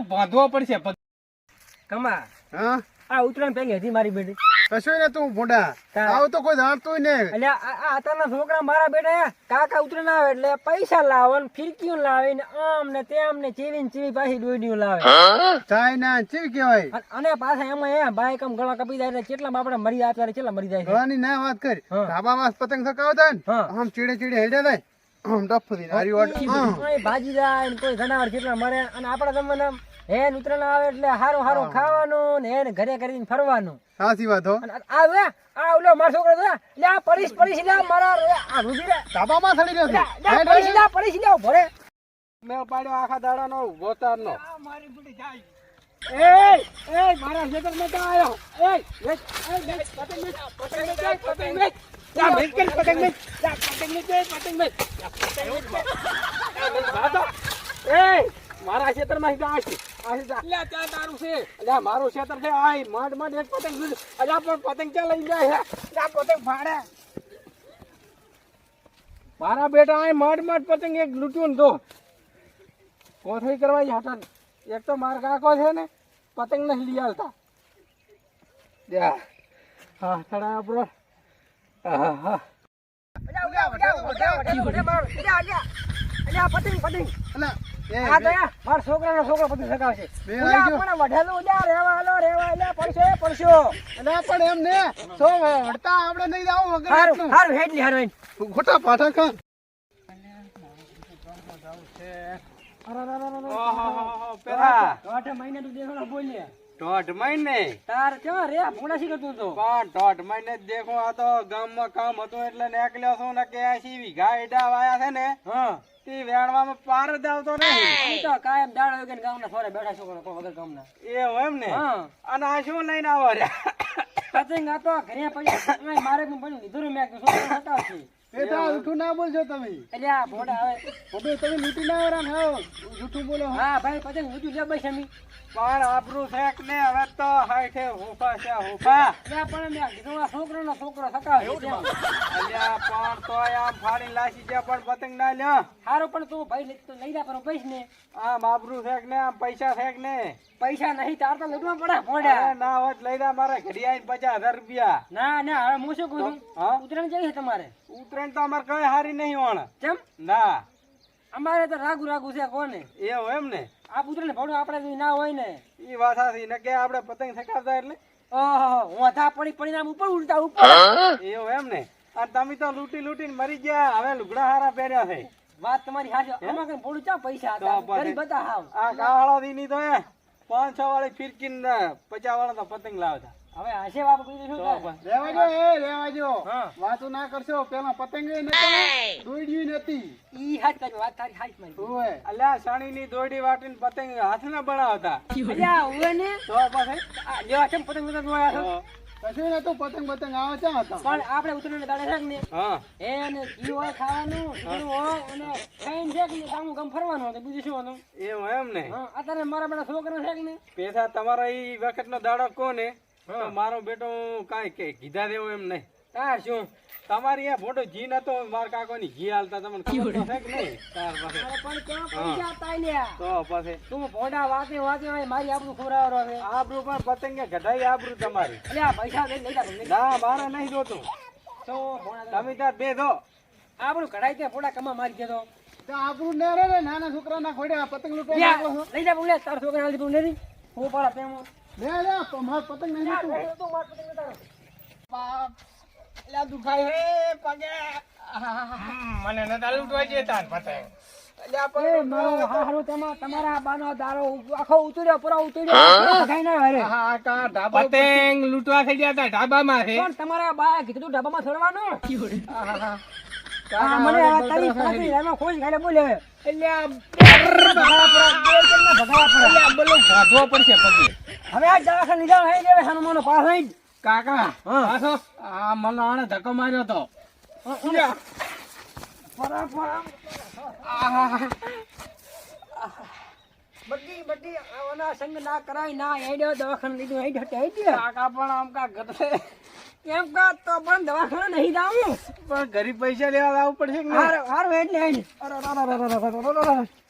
બાંધવો પડશે કમા હા આ ઉતરાણ પેલી હતી મારી બેટી કશું ને તું ભૂંડા આવ તો કોઈ જાણતું ને એટલે આ અત્યારના છોકરા મારા બેટા કાકા ઉતરાણ આવે એટલે પૈસા લાવે ને ફિરકીઓ લાવે ને આમ ને તેમ ને ચીવી ને ચીવી પાછી દોડીઓ લાવે ચાઇના ચી કહેવાય અને પાછા એમાં બાઈક આમ ગળા કપી જાય એટલે કેટલા બાપડા મરી જાય ત્યારે કેટલા મરી જાય છે ગળાની ના વાત કરી હા. ધાબામાં પતંગ સકાવતા ને હા. આમ ચીડે ચીડે હેડે થાય આમ ડફથી હારી વાટ કોઈ ભાજી જાય ને કોઈ જનાવર કેટલા મરે અને આપડા જમાના હે ઉતરાણ આવે એટલે હારું હારું ખાવાનું ને હે ઘરે કરીને ફરવાનું સાચી વાત હો અને આ વે આ ઓલો મારો છોકરો છે લે આ પડીશ લે મારા આ રૂજી રે ધાબામાં થડી રહ્યો છે પડીશ લે ભરે મેં પાડ્યો આખા દાડાનો ગોતારનો મારી બુડી જાય એ મારા ખેતર માં તો આયો પતંગ મેચ જા મેચ કર પતંગ મેચ જા પતંગ મેચ મારા ખેતર માં જા લે ત્યાં તારું છે અલ્યા મારું ખેતર છે આય માંડ એક પતંગ અલ્યા પણ પતંગ ક્યાં લઈ જાય છે આ પતંગ ફાડે મારા બેટા આય માંડ પતંગ એક લૂટ્યું ને તો કોથળી કરવાની હાટન એક તો માર કાકો છે ને પતંગ નહીં લઈ આવતા હા થડા આપણો હા મારા છોકરાનો છોકરો પતંગ સગાવશે પણ એમ ને સો હડતા આપણે નહીં જાવ વગર ખોટા પાઠા ખા દોઢ મહિને તાર ક્યાં રે ભૂણા શી કરતું તો પણ દોઢ મહિને જ દેખો આ તો ગામમાં કામ હતું એટલે નીકળ્યો છું ને કે 80 વીઘા એડા વાયા છે ને હા તે વેણવામાં પાર જ આવતો નહીં ઈ તો કાયમ દાડો વગર ગામના થોડે બેઠા છોકરા કોઈ વગર ગામના એવું એમ ને હા અને આ શું લઈને આવો રે પતંગ આ તો ઘરે પડી મારે પણ લીધું મેં છોકરા હતા છે બેટા ઉઠું ના બોલજો તમે એટલે આ ભોડા આવે હવે તમે લૂટી ના વરા ને જૂઠું બોલો હા ભાઈ પતંગ ઊંચું લે બસ અમી પણ આબરૂ છે કે ને હવે તો હાઈઠે હોફા છે હોફા લે પણ મેં કીધું આ છોકરાનો છોકરો સકાવે છે અલ્યા પણ તોય આમ ફાડી લાસી ગયા પણ પતંગ ના લ્યો સારું પણ તું ભાઈ લઈ જા પણ પૈસ ને આમ આબરૂ છે કે ને આમ પૈસા છે કે ને પૈસા નહીં તાર તો લૂટવા પડે અરે ભોડા ના હોત લઈ જા મારે ઘડી આવીને 50,000 રૂપિયા ના ના હવે હું શું કહું છું હા ઉતરાણ જઈ છે તમારે ઉતરેણ તો અમારે કઈ હારી નહીં હોણ કેમ ના અમારે તો રાગુ છે કોને એવું એમ ને આ ઉતરાણ ભોડું આપણે ના હોય ને ઈ વાત સાચી ને કે આપણે પતંગ સકાવતા એટલે ઓહો ઓધા પડી નામ ઉપર ઉડતા ઉપર એવું એમ ને અને તમે તો લૂટીને મરી ગયા હવે લુગડા હારા પહેર્યા છે વાત તમારી સાચી આમાં કઈ ભોડું ચા પૈસા હતા ગરીબ હતા હાવ આ કાળો ની તો 500 વાળી ફિરકી 50 વાળા તો પતંગ લાવતા હવે હશે બાપુ બીજું શું કરે? રેવાજો હા. વાતો ના કરશો પેલા પતંગ દોડ્યું નથી ઈ હાથ કરી વાત તારી હાથ મારી ઓય અલ્યા સાણી ની દોડી વાટીને પતંગ હાથ ના બનાવતા અલ્યા ઓવે ને તો પછી આ લેવા કેમ પતંગ પતંગ જોયા છો કશું નતું પતંગ આવે ક્યાં હતા પણ આપણે ઉતરીને દાડે છે ને હા એને ઘી હોય ખાવાનું ઘીનું હોય અને ખાઈને છે કે કામ ગમ ફરવાનું હતું બીજું શું હતું એવું એમ ને હા અત્યારે મારા બેટા છોકરા છે કે ને પેસા તમારા ઈ વખત નો દાડો કોને તો મારો બેટો કાંઈ કે કીધા દેવો એમ નહીં તાર શું તમારી આ ફોટો જી નતો માર કાકો ની ઘી હાલતા તમને ખબર તો છે કે નહીં તાર પાસે અરે પણ ક્યાં પૈસા હતા લ્યા તો પછી તું ભોંડા વાતે હોય મારી આપણું ખોરાવરો છે આબરૂ પણ પતંગે ઘટાઈ આબરૂ તમારી અલ્યા પૈસા લઈ જા ના મારે નહીં જોતું તો ભોંડા તમે ત્યાં બે દો આપણું કઢાઈ ત્યાં ભોંડા કમા મારી દેતો તો આપણું ને રે નાના છોકરાના ખોડે પતંગ લૂટવા લઈ જા બોલે તાર છોકરા હાલી તું નહીં હું પાડા પેમો લે માર પતંગ નહીં લૂટું લા દુખાય હે પગે મને નતા લૂટવા જતા પતંગ તમારા બાનો દારો આખો ઉતર્યો પૂરો ઉતર્યો ના હારે પતંગ લૂટવા થઈ ગયા હતા ઢાબામાં છે પણ તમારા બા કીધું ઢાબામાં છોડવાનું મને આ તારી પાછી એમાં ખોજ ગાલે બોલે એટલે ભાગવો પડશે પગે હવે આ દવાખાને લીધા હે દેવે હનુમાનો પાસ હઈ કાકા પાછો આ મને આને ધક્કો માર્યો તો બધી આના સંગ ના કરાય ના હેડ્યો દવાખાને લીધું હેડ હટે હેડ કાકા પણ આમ કા ગધે કેમ કા તો પણ દવાખાને નહીં જાવું પણ ગરીબ પૈસા લેવા આવવું પડશે કે નહીં? હારું હારું એટલે હેડ.